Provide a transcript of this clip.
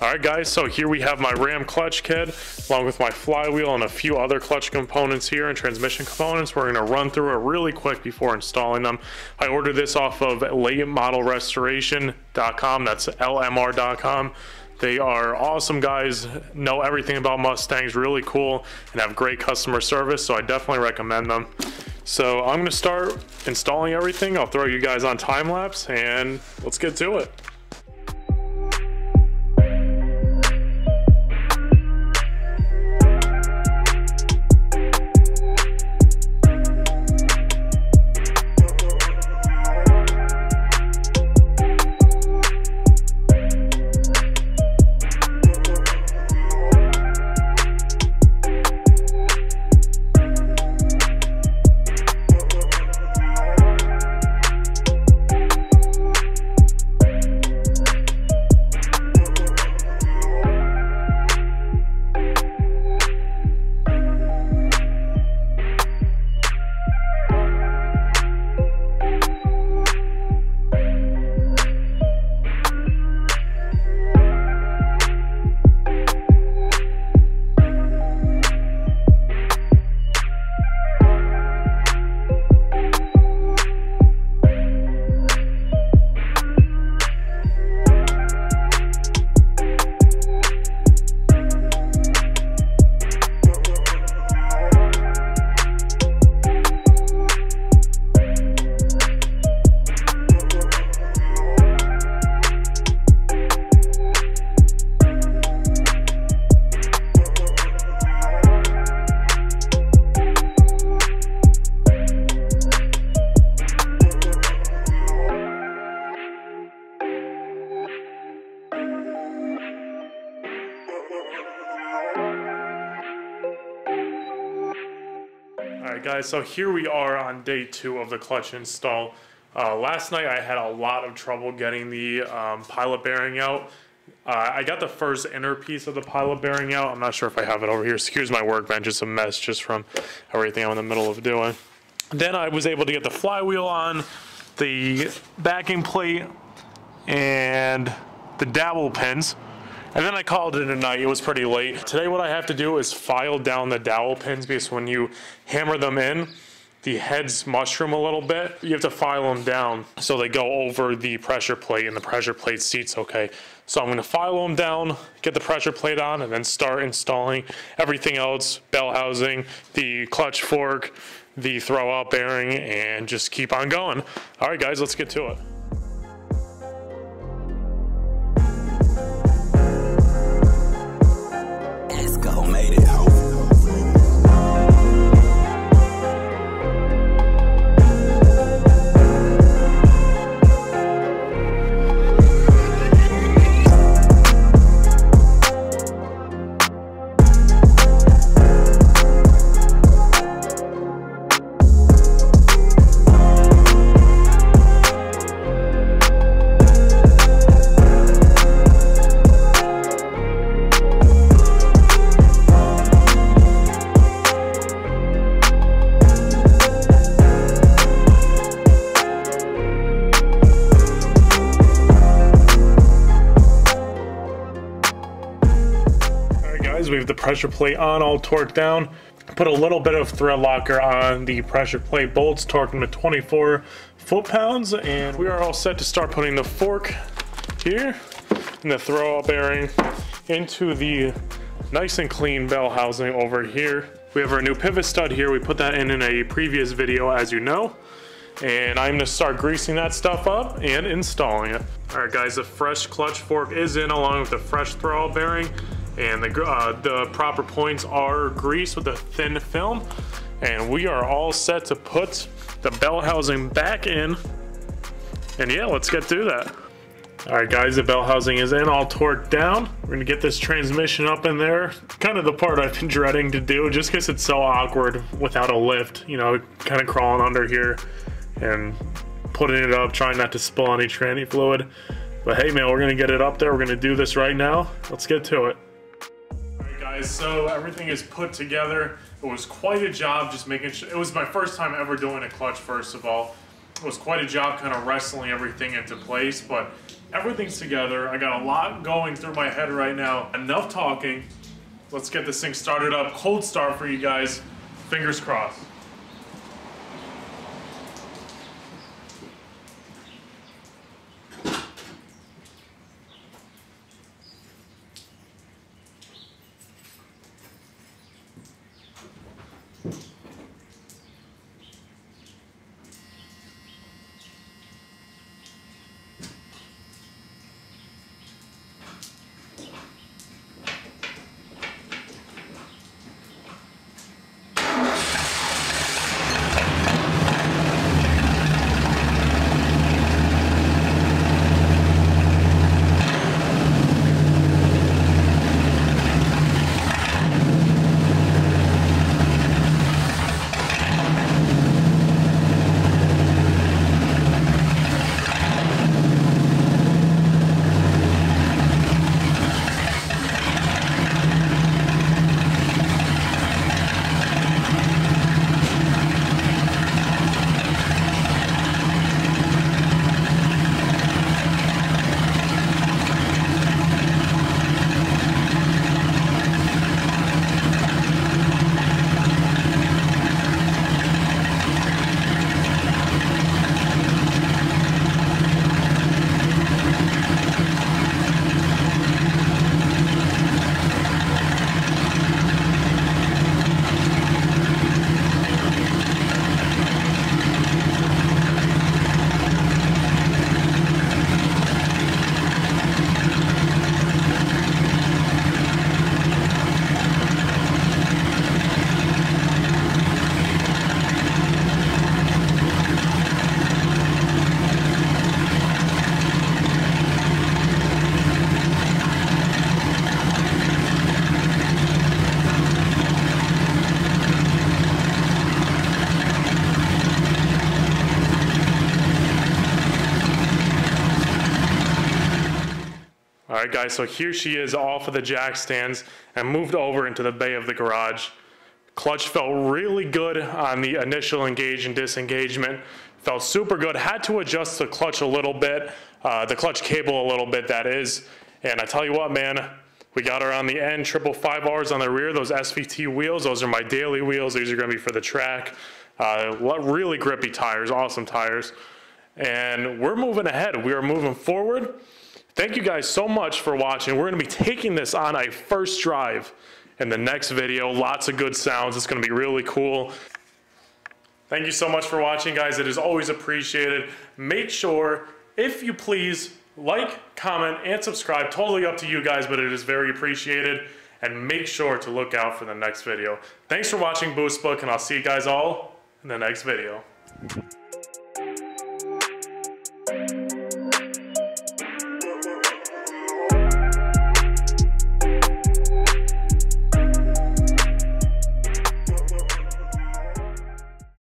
Alright guys, so here we have my Ram clutch kit along with my flywheel and a few other clutch components here and transmission components. We're going to run through it really quick before installing them. I ordered this off of latemodelrestoration.com, that's LMR.com. They are awesome guys, know everything about Mustangs, really cool, and have great customer service, so I definitely recommend them. So I'm going to start installing everything. I'll throw you guys on time lapse and let's get to it. Alright guys, so here we are on day 2 of the clutch install. Last night I had a lot of trouble getting the pilot bearing out. I got the first inner piece of the pilot bearing out. I'm not sure if I have it over here. Excuse my workbench, it's a mess just from everything I'm in the middle of doing. Then I was able to get the flywheel on, the backing plate, and the dowel pins. And then I called it a night. It was pretty late. Today what I have to do is file down the dowel pins because when you hammer them in, the heads mushroom a little bit. You have to file them down so they go over the pressure plate and the pressure plate seats okay. So I'm going to file them down, get the pressure plate on, and then start installing everything else, bell housing, the clutch fork, the throw out bearing, and just keep on going. All right guys, let's get to it. We have the pressure plate on, all torqued down. Put a little bit of thread locker on the pressure plate bolts, torqued them to 24 foot-pounds, and we are all set to start putting the fork here and the throw-out bearing into the nice and clean bell housing over here. We have our new pivot stud here. We put that in a previous video, as you know. And I'm gonna start greasing that stuff up and installing it. All right guys, the fresh clutch fork is in along with the fresh throw-out bearing. And the proper points are greased with a thin film. And we are all set to put the bell housing back in. And yeah, let's get through that. All right guys, the bell housing is in, all torqued down. We're gonna get this transmission up in there. Kind of the part I've been dreading to do just because it's so awkward without a lift. You know, kind of crawling under here and putting it up, trying not to spill any tranny fluid. But hey man, we're gonna get it up there. We're gonna do this right now. Let's get to it. Guys, so everything is put together. It was quite a job just making sure. It was my first time ever doing a clutch, first of all. It was quite a job kind of wrestling everything into place, but Everything's together. I got a lot going through my head right now. Enough talking. Let's get this thing started up. Cold start for you guys. Fingers crossed. Alright guys, so here she is off of the jack stands and moved over into the bay of the garage. Clutch felt really good on the initial engage and disengagement. Felt super good. Had to adjust the clutch a little bit, the clutch cable a little bit, that is. And I tell you what, man, we got her on the end, 555Rs on the rear, those SVT wheels. Those are my daily wheels. These are going to be for the track. Really grippy tires, awesome tires. And we're moving ahead. We are moving forward. Thank you guys so much for watching. We're going to be taking this on a first drive in the next video. Lots of good sounds. It's going to be really cool. Thank you so much for watching, guys. It is always appreciated. Make sure, if you please, like, comment, and subscribe. Totally up to you guys, but it is very appreciated. And make sure to look out for the next video. Thanks for watching Boost Book, and I'll see you guys all in the next video.